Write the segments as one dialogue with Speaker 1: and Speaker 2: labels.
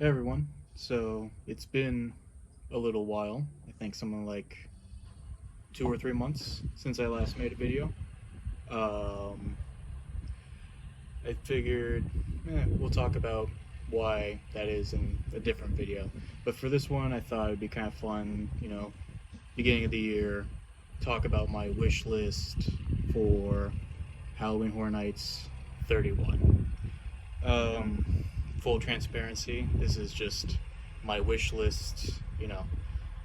Speaker 1: Hey everyone. So it's been a little while. I think something like 2 or 3 months since I last made a video. Um, I figured we'll talk about why that is in a different video. But for this one, I thought it'd be kind of fun, beginning of the year, talk about my wish list for Halloween Horror Nights 31. Um, Full transparency, this is just my wish list.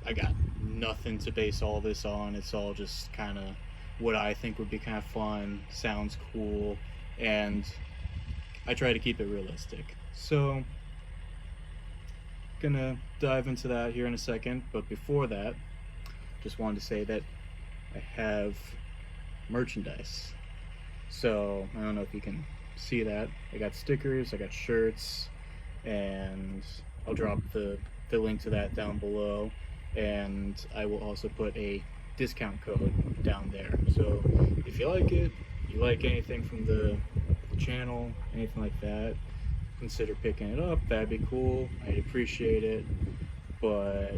Speaker 1: I got nothing to base all this on. It's all just kind of what I think would be kind of fun, sounds cool, and I try to keep it realistic. So, gonna dive into that here in a second, but before that, just wanted to say that I have merchandise. So, I don't know if you can see that. I got stickers, I got shirts, and I'll drop the link to that down below. And I will also put a discount code down there. So if you like it, you like anything from the channel, anything like that, consider picking it up. That'd be cool. I'd appreciate it. But,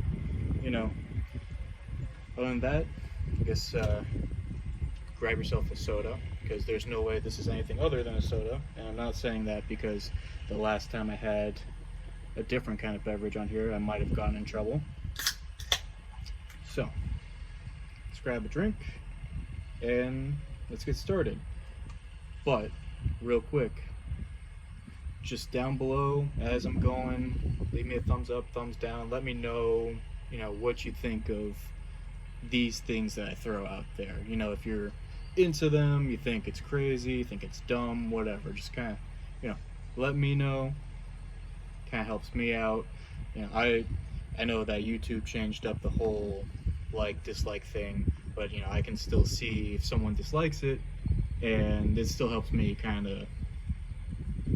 Speaker 1: you know, other than that, I guess grab yourself a soda, because there's no way this is anything other than a soda. And I'm not saying that because the last time I had a different kind of beverage on here, I might have gotten in trouble. So, let's grab a drink and let's get started. But, real quick, just down below as I'm going, leave me a thumbs up, thumbs down. Let me know, what you think of these things that I throw out there. If you're into them, you think it's crazy, you think it's dumb, whatever. Just kind of, let me know. Kind of helps me out. I know that YouTube changed up the whole like dislike thing, but I can still see if someone dislikes it, and it still helps me kind of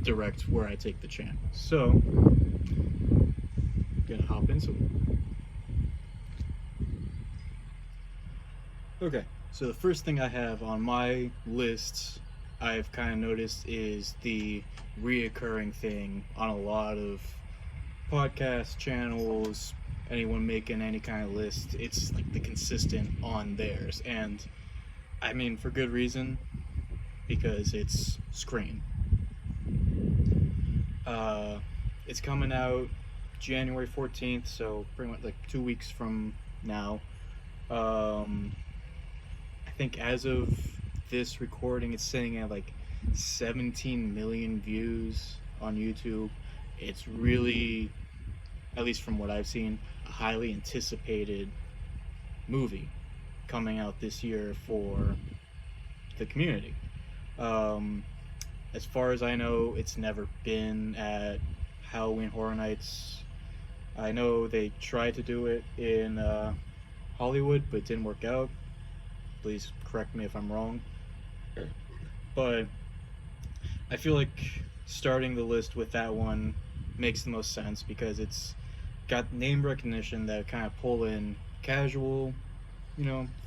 Speaker 1: direct where I take the channel. So, gonna hop into it. Okay, so the first thing I have on my list I've kind of noticed is the reoccurring thing on a lot of podcast channels, anyone making any kind of list. It's like the consistent on theirs, and I mean for good reason, because it's Scream. It's coming out January 14th, so pretty much like 2 weeks from now. I think as of this recording, it's sitting at like 17 million views on YouTube. It's really, at least from what I've seen, a highly anticipated movie coming out this year for the community. As far as I know, it's never been at Halloween Horror Nights. I know they tried to do it in Hollywood, but it didn't work out. Please correct me if I'm wrong. But I feel like starting the list with that one makes the most sense, because it's got name recognition that kind of pull in casual,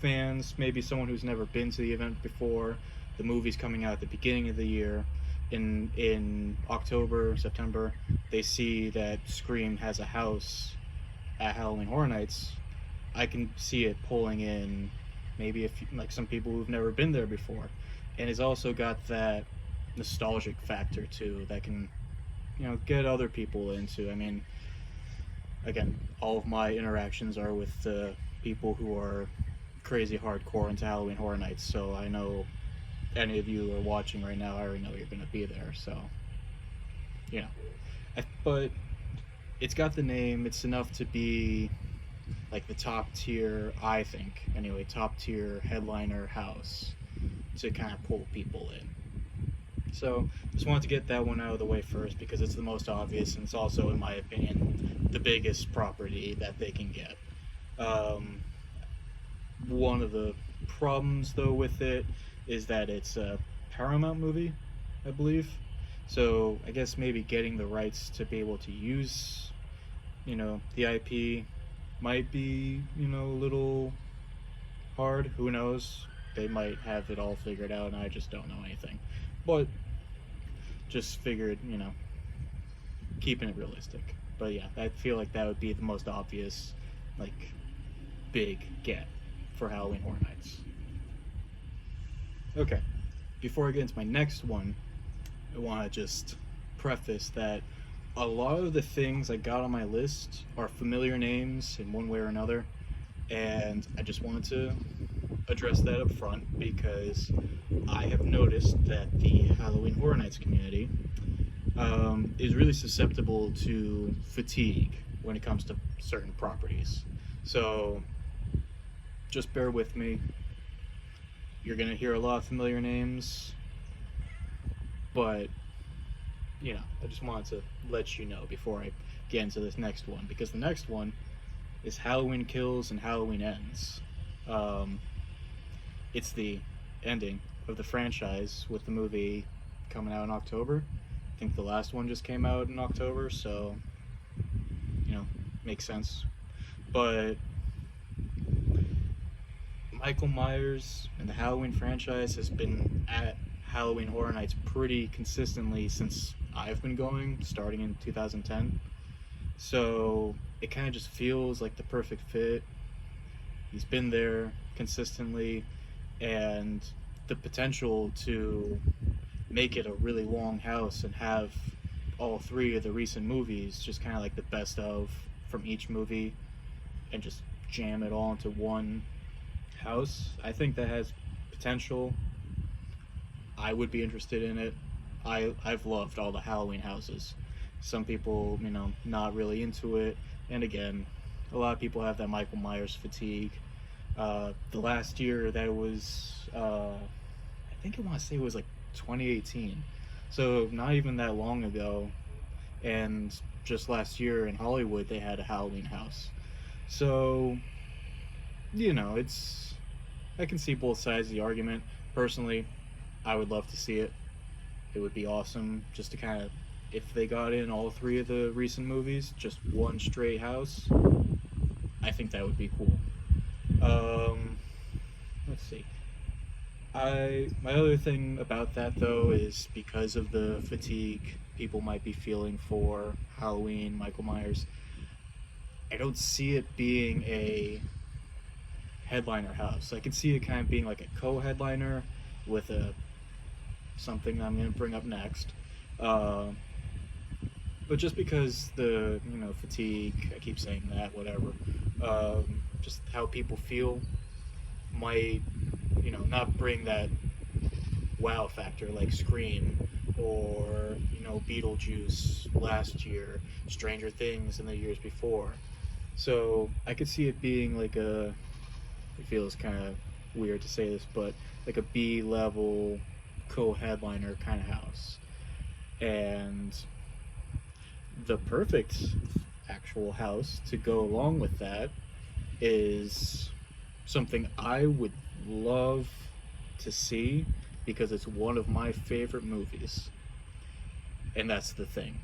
Speaker 1: fans, maybe someone who's never been to the event before. The movie's coming out at the beginning of the year. In October, September, they see that Scream has a house at Halloween Horror Nights. I can see it pulling in maybe some people who've never been there before. And it's also got that nostalgic factor too that can, get other people into. I mean, again, all of my interactions are with the people who are crazy hardcore into Halloween Horror Nights, so I know any of you are watching right now, I already know you're going to be there, so, but it's got the name. It's enough to be like the top tier, I think, anyway, top tier headliner house to kind of pull people in. So, just wanted to get that one out of the way first, because it's the most obvious, and it's also, in my opinion, the biggest property that they can get. One of the problems, though, with it is that it's a Paramount movie, I believe. So, I guess maybe getting the rights to be able to use, the IP might be, a little hard. Who knows? They might have it all figured out, and I just don't know anything. But just figured, keeping it realistic. But yeah, I feel like that would be the most obvious, like, big get for Halloween Horror Nights. Okay, before I get into my next one, I want to just preface that a lot of the things I got on my list are familiar names in one way or another, and I just wanted to address that up front because I have noticed that the Halloween Horror Nights community is really susceptible to fatigue when it comes to certain properties. So just bear with me. You're going to hear a lot of familiar names, but I just wanted to let you know before I get into this next one, because the next one is Halloween Kills and Halloween Ends. It's the ending of the franchise with the movie coming out in October. I think the last one just came out in October, so makes sense. But Michael Myers and the Halloween franchise has been at Halloween Horror Nights pretty consistently since I've been going, starting in 2010. So it kind of just feels like the perfect fit. He's been there consistently, and the potential to make it a really long house and have all three of the recent movies just kind of like the best of from each movie and just jam it all into one house. I think that has potential. I would be interested in it. I've loved all the Halloween houses. Some people, not really into it. And again, a lot of people have that Michael Myers fatigue. The last year that was, I think I want to say it was like 2018. So not even that long ago. And just last year in Hollywood, they had a Halloween house. So, I can see both sides of the argument. Personally, I would love to see it. It would be awesome just to kind of, if they got in all three of the recent movies, just one straight house, I think that would be cool. Let's see. My other thing about that, though, is because of the fatigue people might be feeling for Halloween, Michael Myers, I don't see it being a headliner house. I can see it kind of being like a co-headliner with something I'm going to bring up next. But just because the fatigue, I keep saying that, whatever, just how people feel might not bring that wow factor like Scream or Beetlejuice last year, Stranger Things in the years before. So I could see it being like it feels kind of weird to say this, but like a B-level co-headliner kind of house. And the perfect actual house to go along with that is something I would love to see because it's one of my favorite movies, and that's The Thing.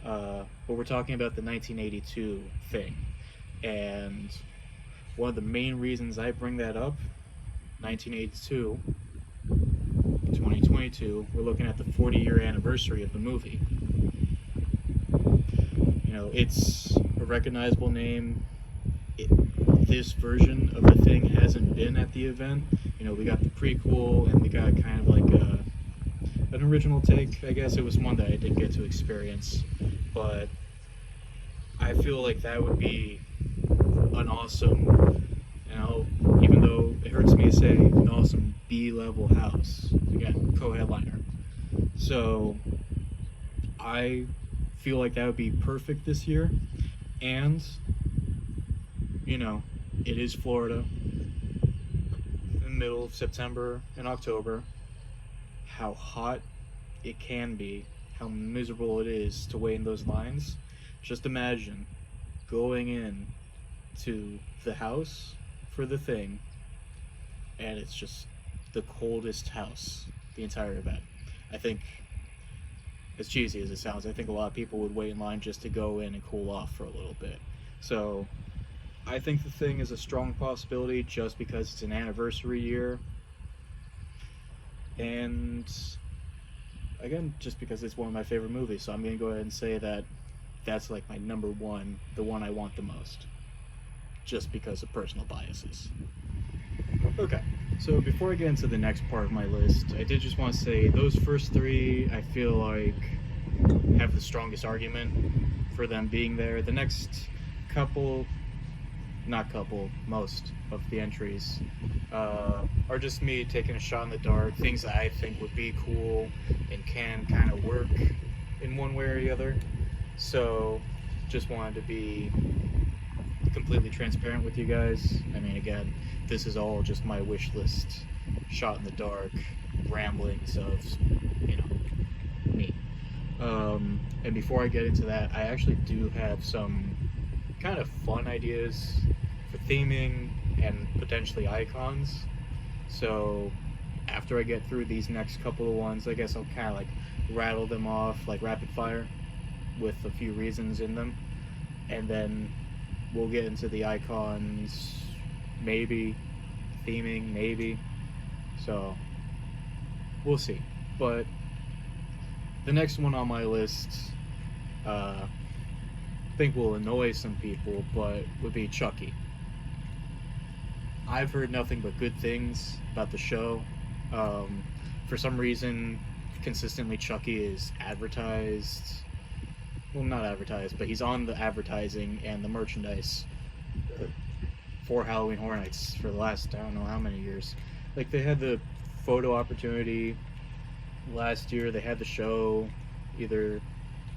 Speaker 1: But we're talking about the 1982 Thing, and one of the main reasons I bring that up, 1982, 2022, we're looking at the 40-year anniversary of the movie. It's a recognizable name. This version of The Thing hasn't been at the event. We got the prequel, and we got kind of like an original take. I guess it was one that I didn't get to experience, but I feel like that would be an awesome, even though it hurts me to say, an awesome B-level house. Again, co-headliner. So I feel like that would be perfect this year, and it is Florida in the middle of September and October. How hot it can be, how miserable it is to wait in those lines. Just imagine going in to the house for The Thing, and it's just the coldest house the entire event. I think, as cheesy as it sounds, I think a lot of people would wait in line just to go in and cool off for a little bit. So I think The Thing is a strong possibility just because it's an anniversary year, and again, just because it's one of my favorite movies. So I'm going to go ahead and say that that's like my number one, the one I want the most, just because of personal biases. Okay, so before I get into the next part of my list, I did just want to say those first three I feel like have the strongest argument for them being there. The next couple, not couple, most of the entries are just me taking a shot in the dark, things that I think would be cool and can kind of work in one way or the other. So just wanted to be completely transparent with you guys. I mean, again, this is all just my wish list, shot in the dark, ramblings of, you know, me. And before I get into that, I actually do have some kind of fun ideas for theming and potentially icons. So after I get through these next couple of ones, I guess I'll kind of like rattle them off like rapid fire with a few reasons in them, and then we'll get into the icons, maybe theming, maybe. So we'll see. But the next one on my list, I think will annoy some people, but would be Chucky. I've heard nothing but good things about the show. For some reason, consistently Chucky is advertised. Well, not advertised, but he's on the advertising and the merchandise for Halloween Horror Nights for the last, I don't know how many years. Like, they had the photo opportunity last year, they had the show either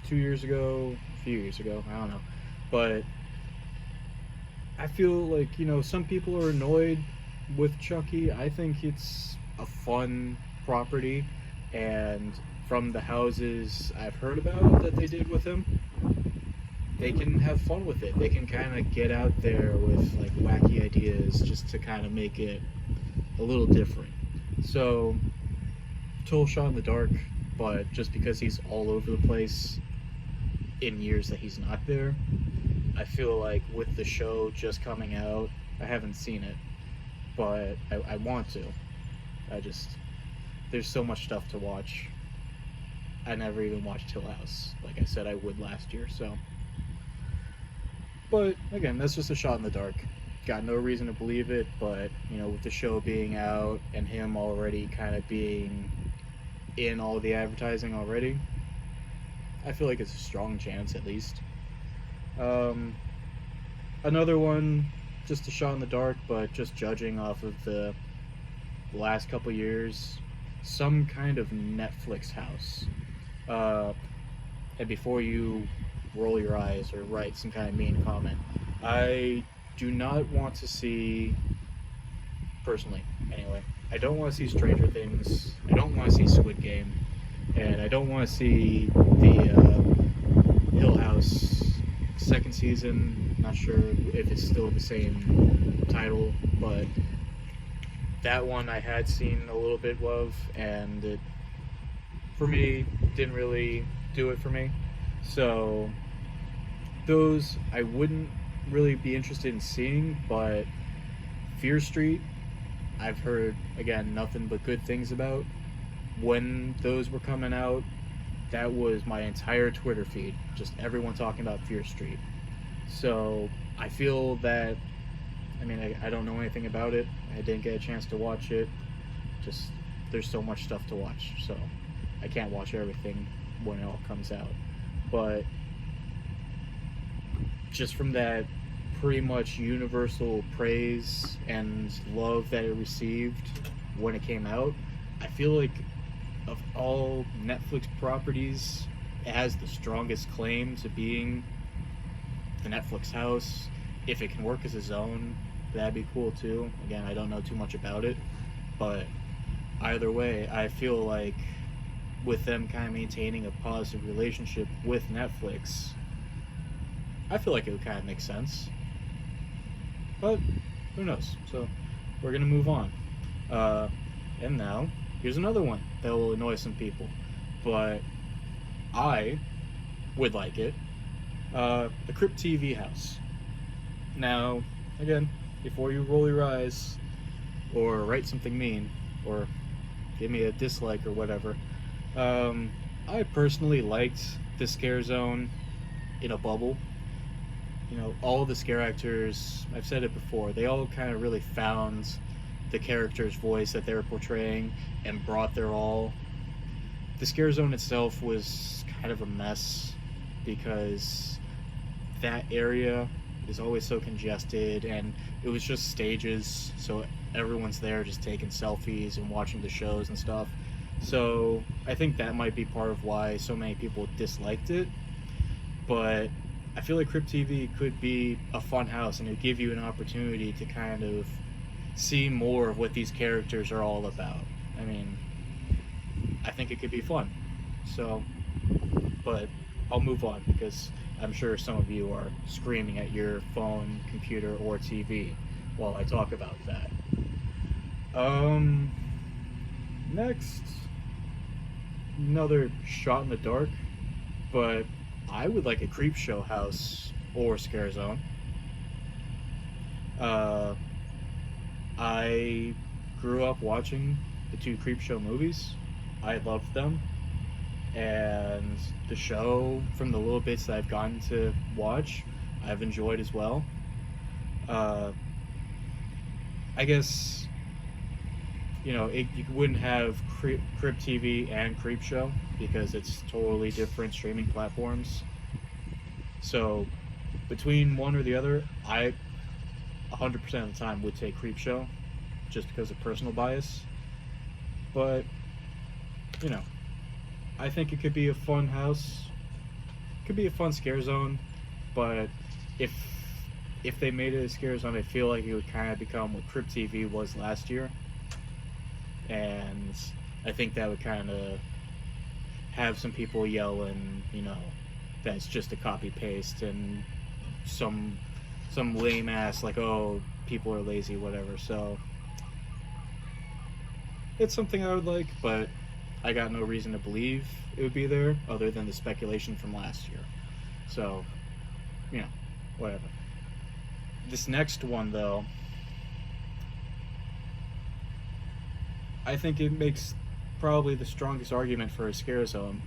Speaker 1: 2 years ago, a few years ago, I don't know. But I feel like, you know, some people are annoyed with Chucky. I think it's a fun property, and from the houses I've heard about that they did with him, they can have fun with it. They can kind of get out there with like wacky ideas just to kind of make it a little different. So, total shot in the dark, but just because he's all over the place in years that he's not there, I feel like with the show just coming out, I haven't seen it, but I want to. There's so much stuff to watch. I never even watched Hill House, like I said I would last year, so. But, again, that's just a shot in the dark. Got no reason to believe it, but, you know, with the show being out and him already kind of being in all the advertising already, I feel like it's a strong chance, at least. Another one, just a shot in the dark, but just judging off of the last couple years, some kind of Netflix house. And before you roll your eyes or write some kind of mean comment, I do not want to see, personally anyway, I don't want to see Stranger Things, I don't want to see Squid Game, and I don't want to see the Hill House second season. Not sure if it's still the same title, but that one I had seen a little bit of, and it, for me, didn't really do it for me. So those I wouldn't really be interested in seeing, but Fear Street, I've heard, again, nothing but good things about. When those were coming out, that was my entire Twitter feed, just everyone talking about Fear Street. So I feel that, I mean, I don't know anything about it. I didn't get a chance to watch it. Just, there's so much stuff to watch, so I can't watch everything when it all comes out. But just from that pretty much universal praise and love that it received when it came out, I feel like of all Netflix properties, it has the strongest claim to being the Netflix house. If it can work as its own, that'd be cool too. Again, I don't know too much about it, but either way, I feel like with them kind of maintaining a positive relationship with Netflix, I feel like it would kind of make sense. But who knows? So we're gonna move on. And now here's another one that will annoy some people, but I would like it. The Crypt TV house. Now, again, before you roll your eyes or write something mean or give me a dislike or whatever, I personally liked the Scare Zone in a bubble. All of the scare actors, I've said it before, they all kind of really found the character's voice that they were portraying and brought their all. The scare zone itself was kind of a mess because that area is always so congested, and it was just stages, so everyone's there just taking selfies and watching the shows and stuff. So I think that might be part of why so many people disliked it. But I feel like Crypt TV could be a fun house, and it would give you an opportunity to kind of see more of what these characters are all about. I mean, I think it could be fun. So, but I'll move on because I'm sure some of you are screaming at your phone, computer, or TV while I talk about that. Next, another shot in the dark, but I would like a Creepshow house or scare zone. I grew up watching the two Creepshow movies. I loved them, and the show, from the little bits that I've gotten to watch, I've enjoyed as well. I guess, you wouldn't have Crypt TV and Creepshow because it's totally different streaming platforms. So between one or the other, I 100% of the time would take Creepshow just because of personal bias. But, I think it could be a fun house. It could be a fun scare zone, but if they made it a scare zone, I feel like it would kind of become what Crypt TV was last year. And I think that would kind of have some people yelling, that's just a copy paste, and some lame ass like, oh, people are lazy, whatever. So it's something I would like, but I got no reason to believe it would be there other than the speculation from last year. So, whatever. This next one, though, I think it makes probably the strongest argument for a scare zone.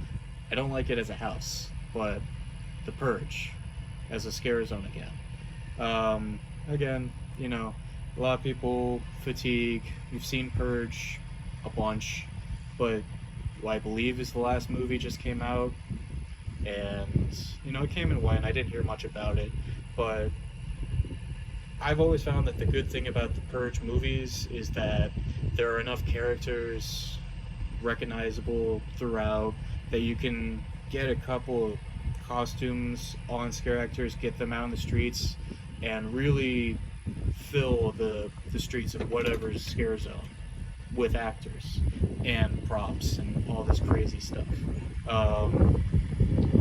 Speaker 1: I don't like it as a house, but the Purge as a scare zone again. Again, a lot of people fatigue. You've seen Purge a bunch, but what I believe is the last movie just came out, and it came and went. I didn't hear much about it, but I've always found that the good thing about the Purge movies is that there are enough characters recognizable throughout that you can get a couple of costumes on scare actors, get them out in the streets, and really fill the streets of whatever's scare zone with actors and props and all this crazy stuff.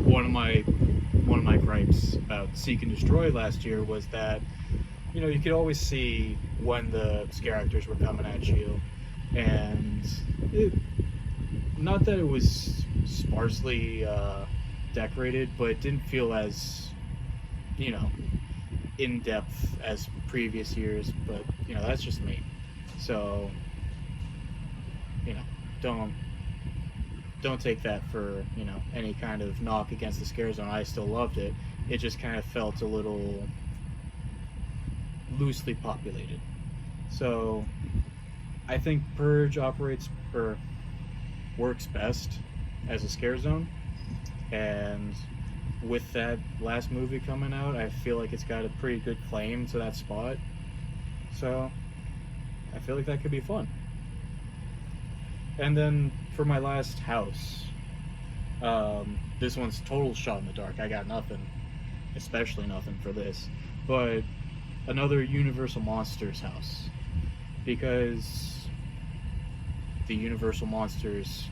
Speaker 1: One of my gripes about Seek and Destroy last year was that you could always see when the scare actors were coming at you, and not that it was sparsely decorated, but it didn't feel as in depth as previous years. But that's just me. So don't take that for any kind of knock against the scare zone. I still loved it. It just kind of felt a little loosely populated. So I think Purge works best as a scare zone, and with that last movie coming out, I feel like it's got a pretty good claim to that spot. So I feel like that could be fun. And then for my last house, this one's total shot in the dark. I got nothing, especially nothing for this, but another Universal Monsters house, because the Universal Monsters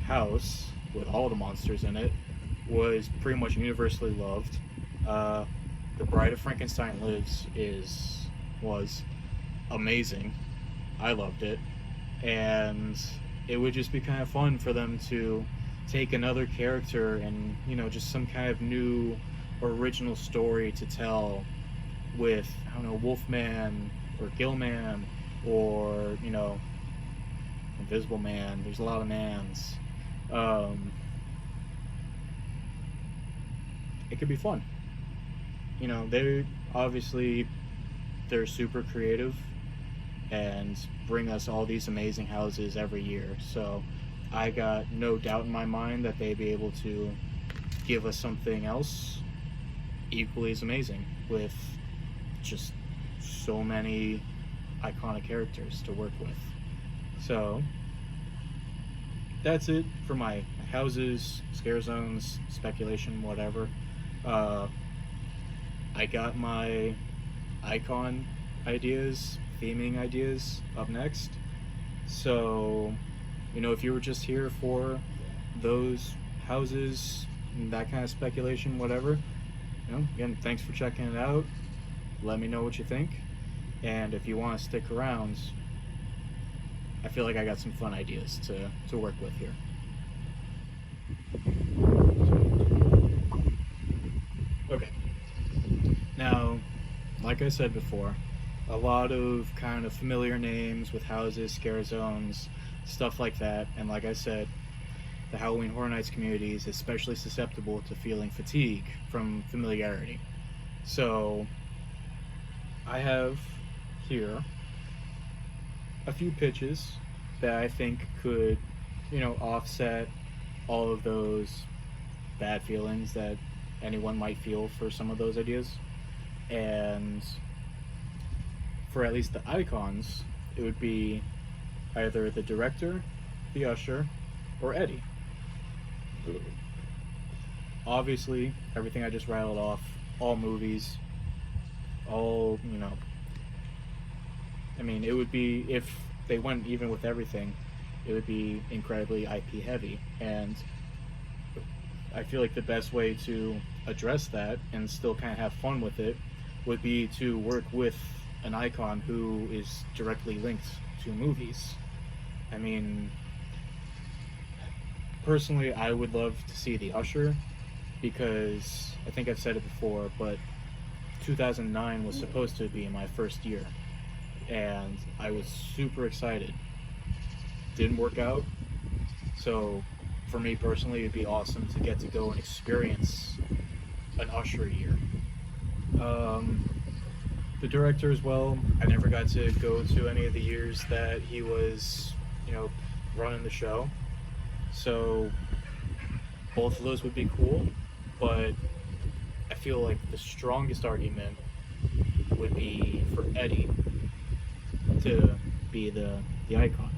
Speaker 1: house with all the monsters in it was pretty much universally loved. The Bride of Frankenstein Lives was amazing. I loved it, and it would just be kind of fun for them to take another character and just some kind of new original story to tell with, I don't know, Wolfman or Gillman or Invisible Man. There's a lot of mans. It could be fun. they're obviously they're super creative and bring us all these amazing houses every year. So I got no doubt in my mind that they'd be able to give us something else equally as amazing with just so many iconic characters to work with. So that's it for my houses, scare zones, speculation, whatever. I got my icon ideas, theming ideas up next. So, if you were just here for those houses, that kind of speculation, whatever, again, thanks for checking it out. Let me know what you think. And if you want to stick around, I feel like I got some fun ideas to work with here. Okay. Now, like I said before, a lot of kind of familiar names with houses, scare zones, stuff like that. And like I said, the Halloween Horror Nights community is especially susceptible to feeling fatigue from familiarity. So, I have here a few pitches that I think could, offset all of those bad feelings that anyone might feel for some of those ideas. And for at least the icons, it would be either the director, the usher, or Eddie. Obviously, everything I just rattled off, all movies, all, it would be, if they went even with everything, it would be incredibly IP heavy. And I feel like the best way to address that and still kind of have fun with it would be to work with an icon who is directly linked to movies. Personally, I would love to see the Usher, because I think I've said it before, but 2009 was supposed to be my first year, and I was super excited. Didn't work out, so for me personally, it'd be awesome to get to go and experience an Usher year. The director as well, I never got to go to any of the years that he was, running the show. So both of those would be cool, but I feel like the strongest argument would be for Eddie to be the icon.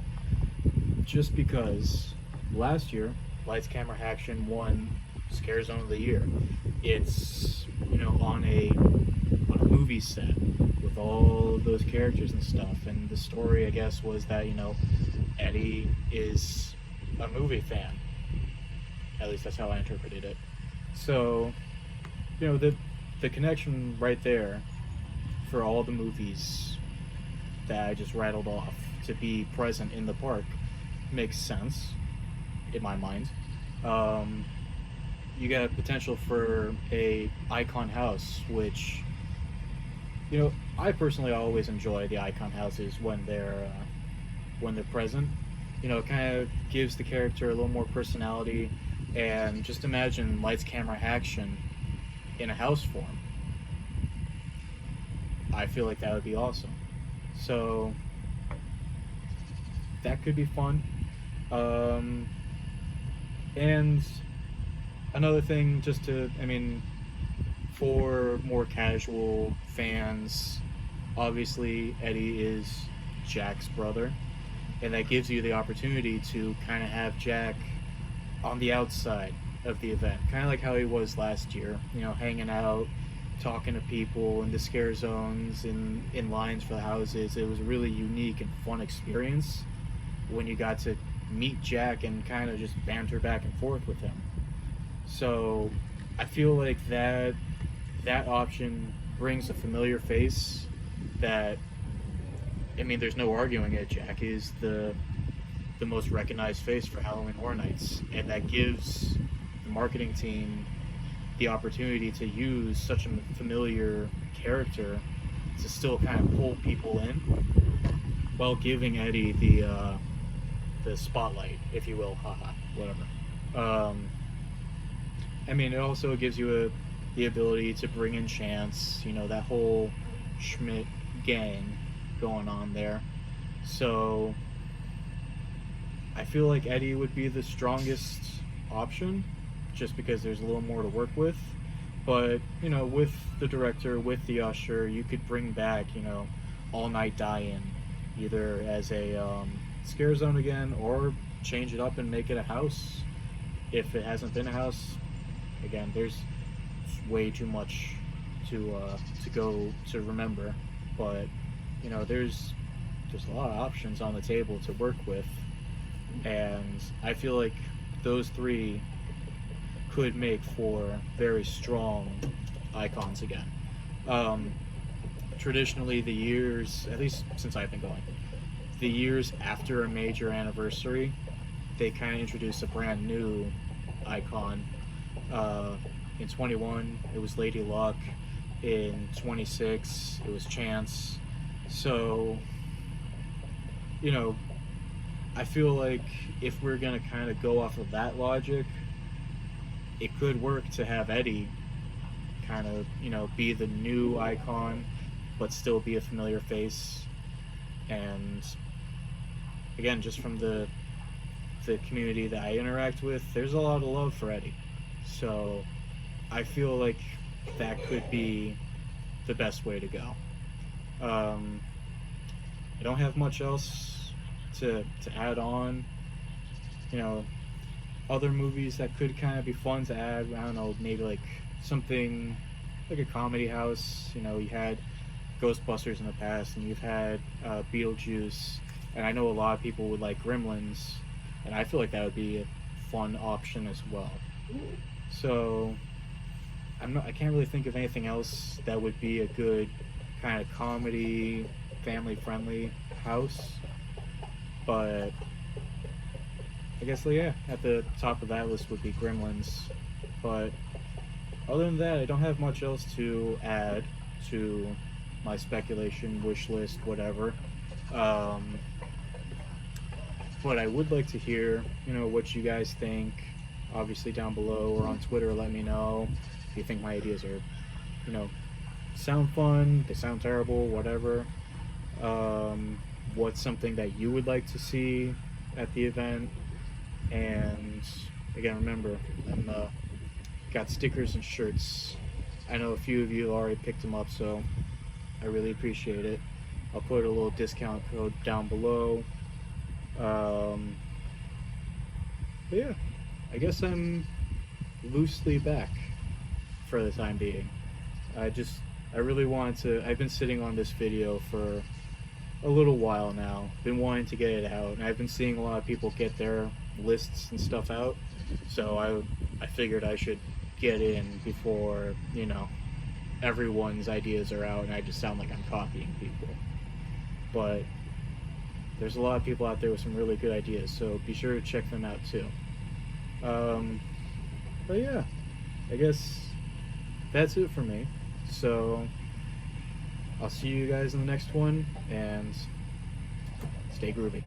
Speaker 1: Just because last year, Lights, Camera, Action won Scare Zone of the Year. It's, on a movie set with all of those characters and stuff, and the story, I guess, was that, Eddie is a movie fan. At least that's how I interpreted it. So, the connection right there for all the movies that I just rattled off to be present in the park makes sense in my mind. You got potential for a icon house, which, I personally always enjoy the icon houses when they're present. It kind of gives the character a little more personality. And just imagine Lights, Camera, Action in a house form. I feel like that would be awesome. So that could be fun. And another thing, just to, for more casual fans, obviously Eddie is Jack's brother, and that gives you the opportunity to kind of have Jack on the outside of the event, kind of like how he was last year, hanging out, talking to people in the scare zones, in lines for the houses. It was a really unique and fun experience when you got to meet Jack and kind of just banter back and forth with him. So I feel like that option brings a familiar face that, there's no arguing it. Jack is the most recognized face for Halloween Horror Nights, and that gives the marketing team the opportunity to use such a familiar character to still kind of pull people in while giving Eddie the spotlight, if you will. Haha, whatever. It also gives you the ability to bring in Chance, you know, that whole Schmidt gang going on there. So I feel like Eddie would be the strongest option just because there's a little more to work with. But, you know, with the director, with the usher, you could bring back, you know, All Night Die-In, either as a scare zone again, or change it up and make it a house. If it hasn't been a house, again, there's way too much to go to remember. But, you know, there's a lot of options on the table to work with, and I feel like those three could make for very strong icons again. Traditionally, the years, at least since I've been going, the years after a major anniversary, they kind of introduce a brand new icon. In 21, it was Lady Luck. In 26, it was Chance. So, you know, I feel like if we're gonna kind of go off of that logic, it could work to have Eddie kind of, you know, be the new icon, but still be a familiar face. And again, just from the community that I interact with, there's a lot of love for Eddie. So I feel like that could be the best way to go. I don't have much else to add on. You know, other movies that could kind of be fun to add, I don't know, maybe like something like a comedy house. You know, you had Ghostbusters in the past, and you've had Beetlejuice, and I know a lot of people would like Gremlins, and I feel like that would be a fun option as well. So I can't really think of anything else that would be a good kind of comedy, family-friendly house. But I guess, yeah, at the top of that list would be Gremlins. But other than that, I don't have much else to add to my speculation, wish list, whatever. But I would like to hear, you know, what you guys think. Obviously down below or on Twitter, let me know if you think my ideas are, you know, sound fun, they sound terrible, whatever. What's something that you would like to see at the event? And again, remember, I'm got stickers and shirts. I know a few of you already picked them up, so I really appreciate it. I'll put a little discount code down below. But yeah, I guess I'm loosely back for the time being. I really wanted to, I've been sitting on this video for a little while now, been wanting to get it out, and I've been seeing a lot of people get their lists and stuff out, so I figured I should get in before, you know, everyone's ideas are out and I just sound like I'm copying people. But there's a lot of people out there with some really good ideas, so be sure to check them out too. But yeah, I guess that's it for me. So I'll see you guys in the next one, and stay groovy.